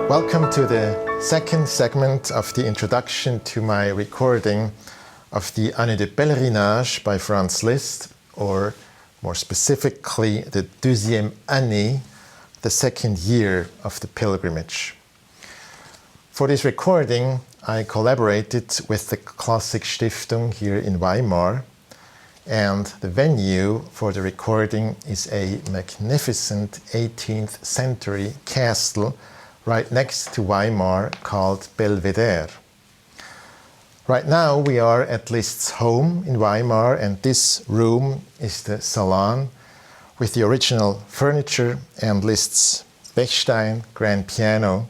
Welcome to the second segment of the introduction to my recording of the Années de Pèlerinage by Franz Liszt, or more specifically, the deuxième année, the second year of the pilgrimage. For this recording, I collaborated with the Klassik Stiftung here in Weimar, and the venue for the recording is a magnificent 18th century castle right next to Weimar called Belvedere. Right now we are at Liszt's home in Weimar, and this room is the salon with the original furniture and Liszt's Bechstein grand piano.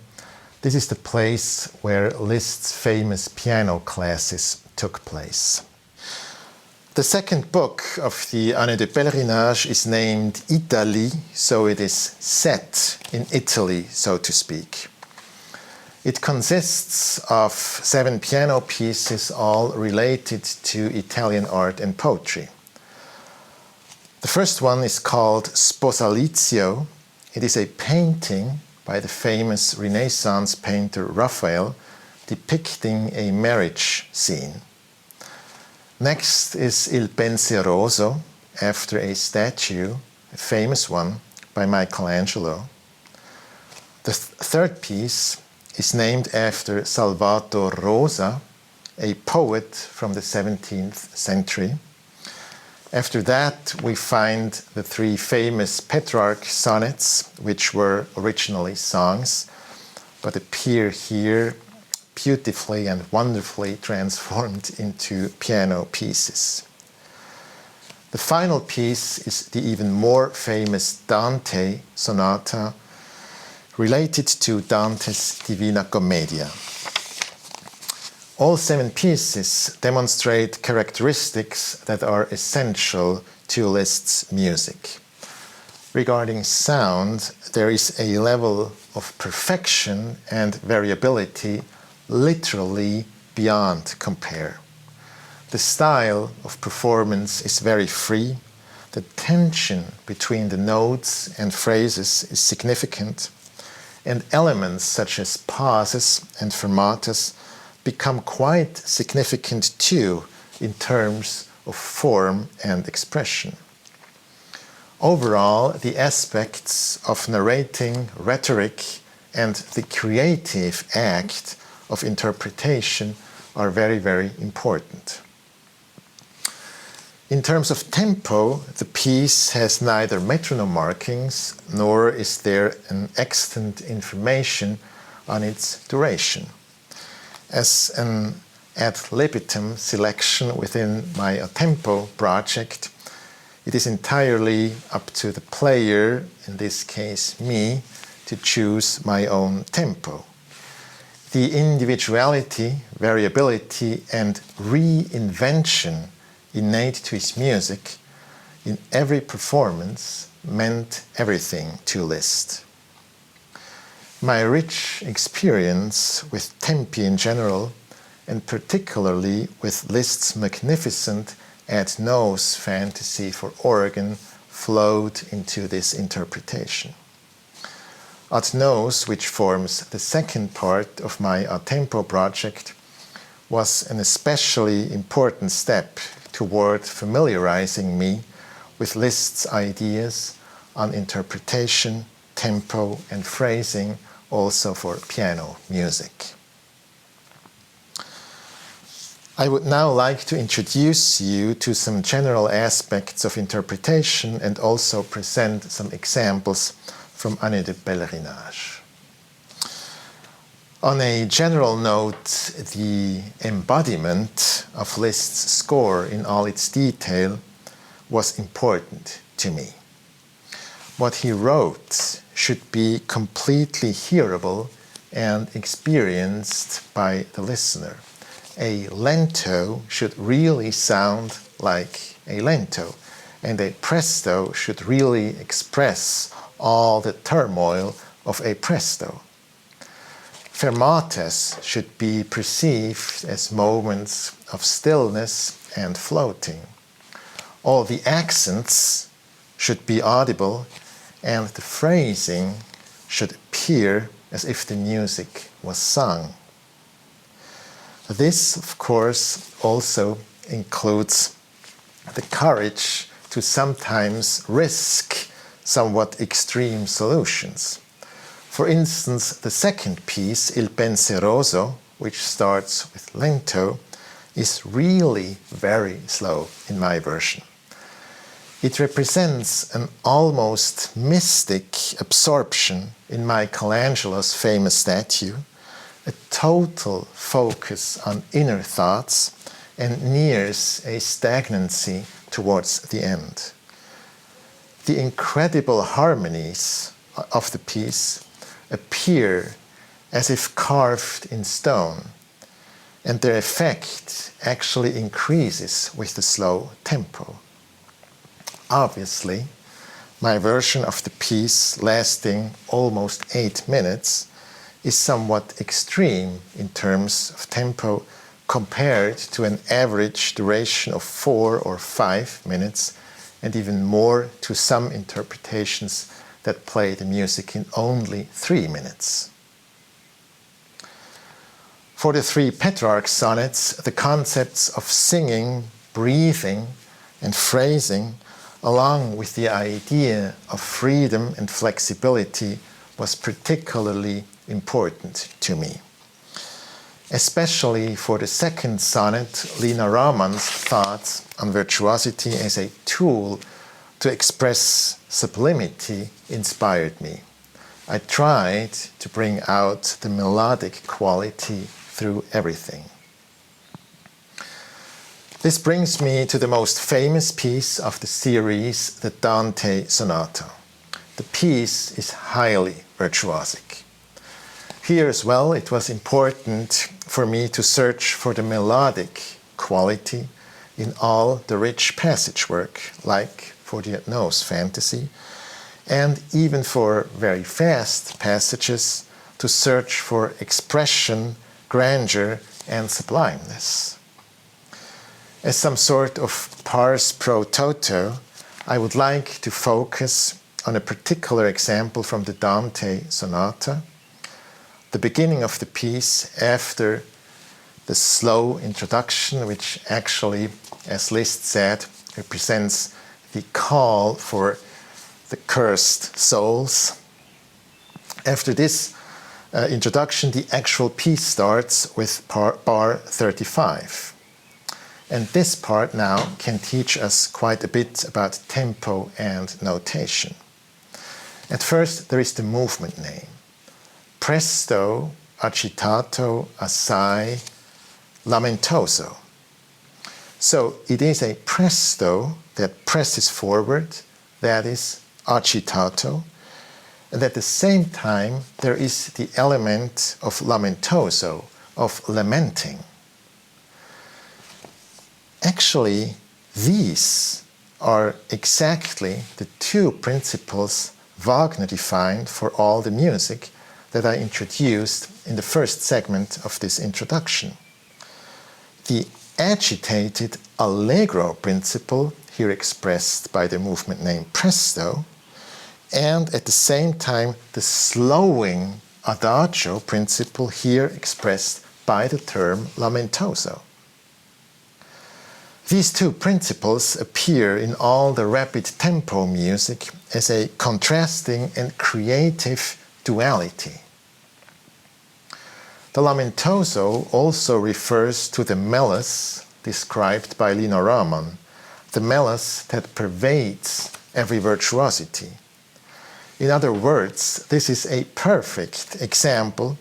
This is the place where Liszt's famous piano classes took place. The second book of the Années de Pèlerinage is named Italie, so it is set in Italy, so to speak. It consists of 7 piano pieces, all related to Italian art and poetry. The first one is called Sposalizio. It is a painting by the famous Renaissance painter Raphael depicting a marriage scene. Next is Il Pensieroso, after a statue, a famous one, by Michelangelo. The third piece is named after Salvator Rosa, a poet from the 17th century. After that, we find the 3 famous Petrarch sonnets, which were originally songs, but appear here beautifully and wonderfully transformed into piano pieces. The final piece is the even more famous Dante Sonata, related to Dante's Divina Commedia. All 7 pieces demonstrate characteristics that are essential to Liszt's music. Regarding sound, there is a level of perfection and variability literally beyond compare. The style of performance is very free. The tension between the notes and phrases is significant, and elements such as pauses and fermatas become quite significant too in terms of form and expression. Overall, the aspects of narrating, rhetoric, and the creative act of interpretation are very, very important. In terms of tempo, the piece has neither metronome markings nor is there an extant information on its duration. As an ad libitum selection within my tempo project, it is entirely up to the player, in this case me, to choose my own tempo. The individuality, variability, and reinvention innate to his music in every performance meant everything to Liszt. My rich experience with tempi in general, and particularly with Liszt's magnificent ad nos fantasy for organ, flowed into this interpretation. Ad nos, which forms the second part of my a tempo project, was an especially important step toward familiarizing me with Liszt's ideas on interpretation, tempo, and phrasing, also for piano music. I would now like to introduce you to some general aspects of interpretation and also present some examples from Années de Pèlerinage. On a general note, the embodiment of Liszt's score in all its detail was important to me. What he wrote should be completely hearable and experienced by the listener. A lento should really sound like a lento, and a presto should really express all the turmoil of a presto. Fermatas should be perceived as moments of stillness and floating. All the accents should be audible, and the phrasing should appear as if the music was sung. This, of course, also includes the courage to sometimes risk somewhat extreme solutions. For instance, the second piece, Il Penseroso, which starts with lento, is really very slow in my version. It represents an almost mystic absorption in Michelangelo's famous statue, a total focus on inner thoughts, and nears a stagnancy towards the end. The incredible harmonies of the piece appear as if carved in stone, and their effect actually increases with the slow tempo. Obviously, my version of the piece, lasting almost 8 minutes, is somewhat extreme in terms of tempo compared to an average duration of 4 or 5 minutes, and even more to some interpretations that play the music in only 3 minutes. For the 3 Petrarch sonnets, the concepts of singing, breathing, and phrasing, along with the idea of freedom and flexibility, was particularly important to me. Especially for the second sonnet, Lina Rahman's thoughts on virtuosity as a tool to express sublimity inspired me. I tried to bring out the melodic quality through everything. This brings me to the most famous piece of the series, the Dante Sonata. The piece is highly virtuosic. Here as well, it was important for me to search for the melodic quality in all the rich passage work, like for the Nose Fantasy, and even for very fast passages to search for expression, grandeur, and sublimeness. As some sort of pars pro toto, I would like to focus on a particular example from the Dante Sonata, the beginning of the piece after the slow introduction, which actually, as Liszt said, represents the call for the cursed souls. After this introduction, the actual piece starts with bar 35. And this part now can teach us quite a bit about tempo and notation. At first, there is the movement name. Presto, agitato, assai, lamentoso. So it is a presto that presses forward, that is agitato, and at the same time there is the element of lamentoso, of lamenting. Actually, these are exactly the 2 principles Wagner defined for all the music that I introduced in the first segment of this introduction. The agitated allegro principle, here expressed by the movement name presto, and at the same time the slowing adagio principle, here expressed by the term lamentoso. These 2 principles appear in all the rapid tempo music as a contrasting and creative duality. The lamentoso also refers to the melos described by Lina Rahman, the melos that pervades every virtuosity. In other words, this is a perfect example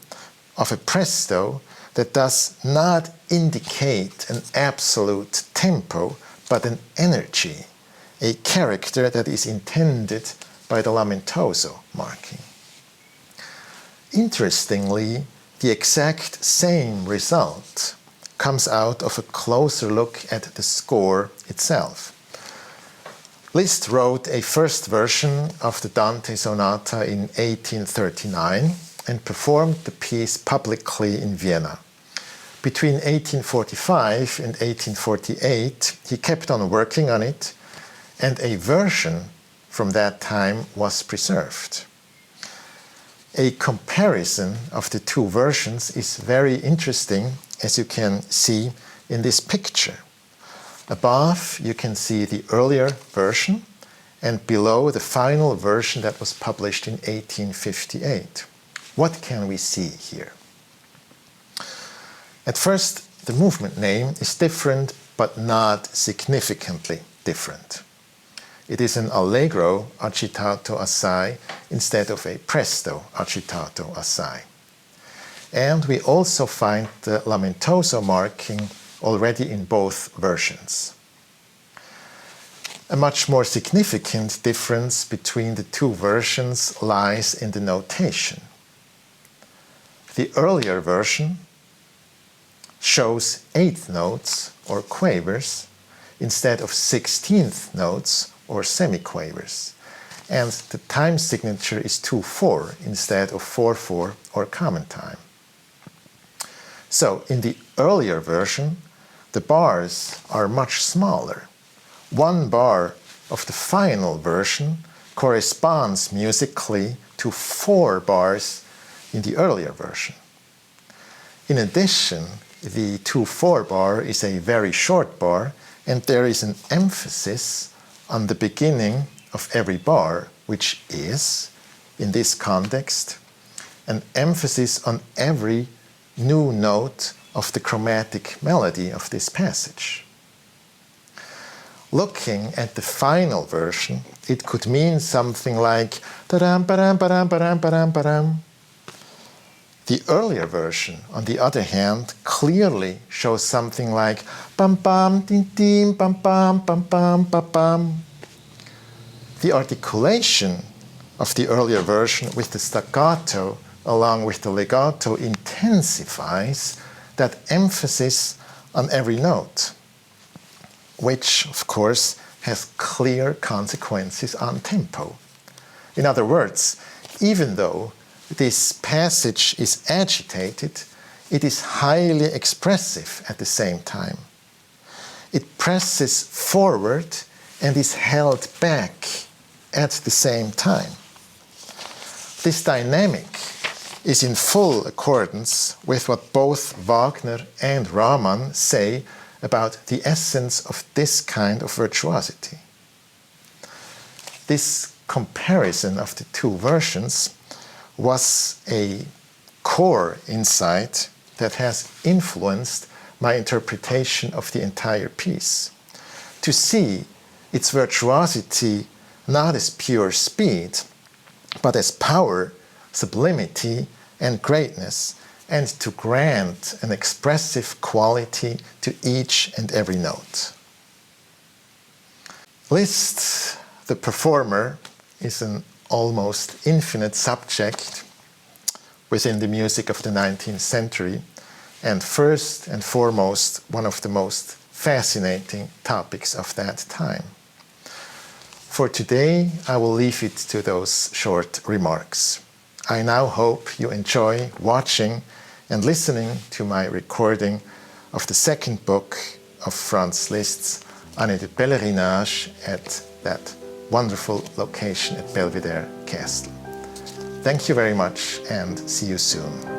of a presto that does not indicate an absolute tempo, but an energy, a character that is intended by the lamentoso marking. Interestingly, the exact same result comes out of a closer look at the score itself. Liszt wrote a first version of the Dante Sonata in 1839 and performed the piece publicly in Vienna. Between 1845 and 1848, he kept on working on it, and a version from that time was preserved. A comparison of the two versions is very interesting, as you can see in this picture. Above you can see the earlier version, and below the final version that was published in 1858. What can we see here? At first, the movement name is different, but not significantly different. It is an allegro agitato assai instead of a presto agitato assai. And we also find the lamentoso marking already in both versions. A much more significant difference between the two versions lies in the notation. The earlier version shows 8th notes or quavers instead of 16th notes or semiquavers, and the time signature is 2/4 instead of 4/4 or common time. So in the earlier version, the bars are much smaller. 1 bar of the final version corresponds musically to 4 bars in the earlier version. In addition, the 2/4 bar is a very short bar, and there is an emphasis on the beginning of every bar, which is, in this context, an emphasis on every new note of the chromatic melody of this passage. Looking at the final version, it could mean something like da-dam, ba-dam, ba-dam, ba-dam, ba-dam, ba-dam. The earlier version, on the other hand, clearly shows something like bam bam din din bam bam bam bam bam bam. The articulation of the earlier version with the staccato along with the legato intensifies that emphasis on every note, which of course has clear consequences on tempo. In other words, even though this passage is agitated, it is highly expressive at the same time. It presses forward and is held back at the same time. This dynamic is in full accordance with what both Wagner and Rahman say about the essence of this kind of virtuosity. This comparison of the two versions was a core insight that has influenced my interpretation of the entire piece. To see its virtuosity not as pure speed, but as power, sublimity, and greatness, and to grant an expressive quality to each and every note. Liszt, the performer, is an almost infinite subject within the music of the 19th century, and first and foremost one of the most fascinating topics of that time. For today, I will leave it to those short remarks. I now hope you enjoy watching and listening to my recording of the second book of Franz Liszt's Années de Pèlerinage at that wonderful location at Belvedere Castle. Thank you very much and see you soon.